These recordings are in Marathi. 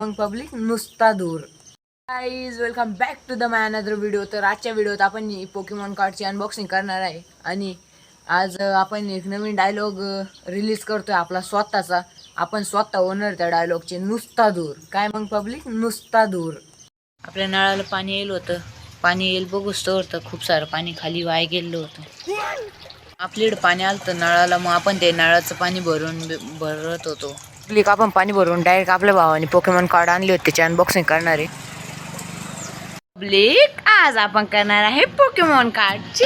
मग पब्लिक नुसता दूर. Guys welcome back to the my another video. तर आजच्या व्हिडिओत आपण पोकेमॉन कार्डची अनबॉक्सिंग करणार आहे आणि आज आपण एक नवीन डायलॉग रिलीज करतोय आपला स्वतःचा. आपण स्वतः ओनर त्या डायलॉगचे. नुसता दूर. काय मग पब्लिक नुसता दूर. आपल्या नळाला पाणी येईल होतं, पाणी येईल बघूच तर खूप सारं पाणी खाली वाय गेलं होतं. आपल्याकडे पाणी आलं तर नळाला, मग आपण ते नळाचं पाणी भरत होतो. क्लिक आपण पाणी भरून डायरेक्ट आपल्या भावाने पोकेमॉन कार्ड आणले होते त्याची अनबॉक्सिंग करणार आहे. पब्लिक आज आपण करणार आहे पोकेमॉन कार्डची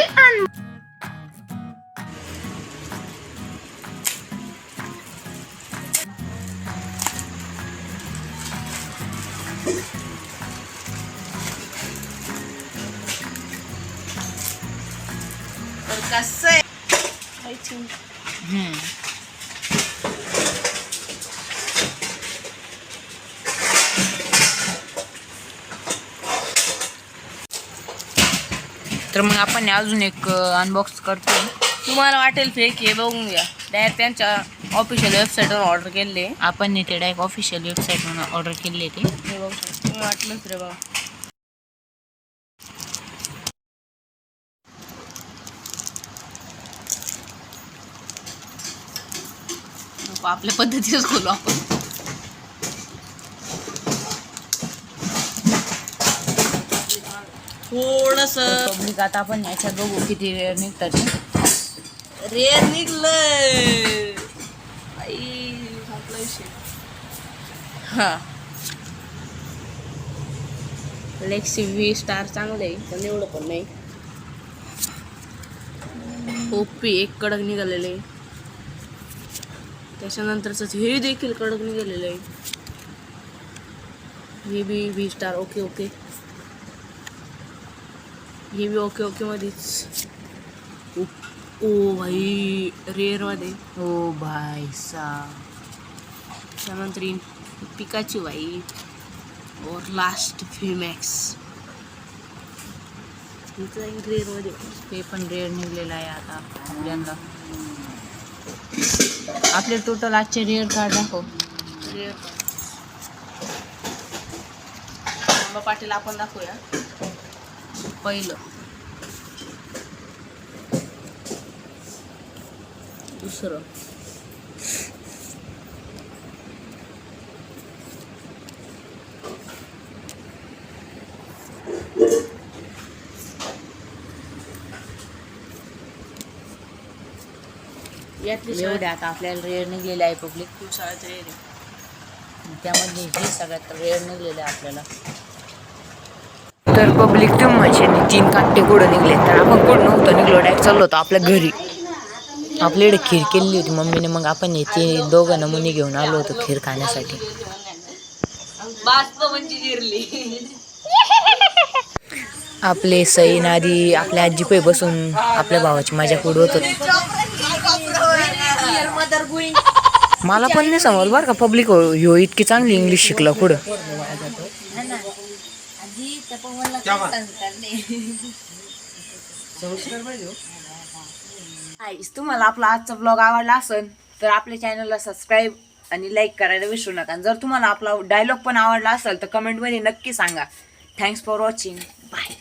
कसं आहे. तर मग आपण अजून एक अनबॉक्स करतो. तुम्हाला वाटेल फेक, हे बघून घ्या. डायरेक्ट त्यांच्या ऑफिशियल वेबसाईटवर ऑर्डर केले. आपण ते डायरेक्ट ऑफिशियल वेबसाईटवरून ऑर्डर केले ते. हे बघू तुम्ही वाटलंच रे बघा. आपल्या पद्धतीनेच खोलू आपण. थोडस पब्लिक आता आपण याच्यात बघू किती वेळ निघतात. रेअर निघलंय. हा लेक्सी व्ही स्टार चांगलं आहे पण एवढं पण नाही. ओपी एक कडक निघालेलं आहे. त्याच्यानंतरच हे देखील कडक निघालेलं आहे. हे बी व्ही स्टार ओके ओके. हे बी ओके ओके मध्येच. ओ भाई रेअर मध्ये. ओ भाई सा. त्यानंतर पिकाची भाई और लास्ट फेमॅक्स रेअर मध्ये. ते पण रेअर निघलेलं आहे आता आपल्याला. आपले टोटल आजचे रेअर कार्ड दाखव. रेअर पाटील आपण दाखवूया. पहिलं, दुसरं, यातले एवढे आता आपल्याला रेअर निघलेले आहे पब्लिक. खूप सारे रेअर आहे. त्यामध्ये हे सगळ्यात रेअर निघलेले आहे आपल्याला. तर पब्लिक तुम्ही म्हणजे 3 काट्टे कुठं निघले, तर आपण कुठं नव्हतं निघलो, डायरेक्ट चाललो होतो आपल्या घरी. आपल्याकडे खीर केली होती मम्मीने, मग आपण ते 2 नमुने घेऊन आलो होतो खीर खाण्यासाठी. आपले सईन आधी आपल्या आजी पायी बसून आपल्या भावाची मजा उडवत होते. मला पण नाही समज बरं का पब्लिक ह्यो इतकी चांगली इंग्लिश शिकला कुठं. तुम्हाला आपला आजचा ब्लॉग आवडला असेल तर आपल्या चॅनलला सबस्क्राईब आणि लाईक करायला विसरू नका. जर तुम्हाला आपला डायलॉग पण आवडला असेल तर कमेंटमध्ये नक्की सांगा. Thanks for watching. बाय.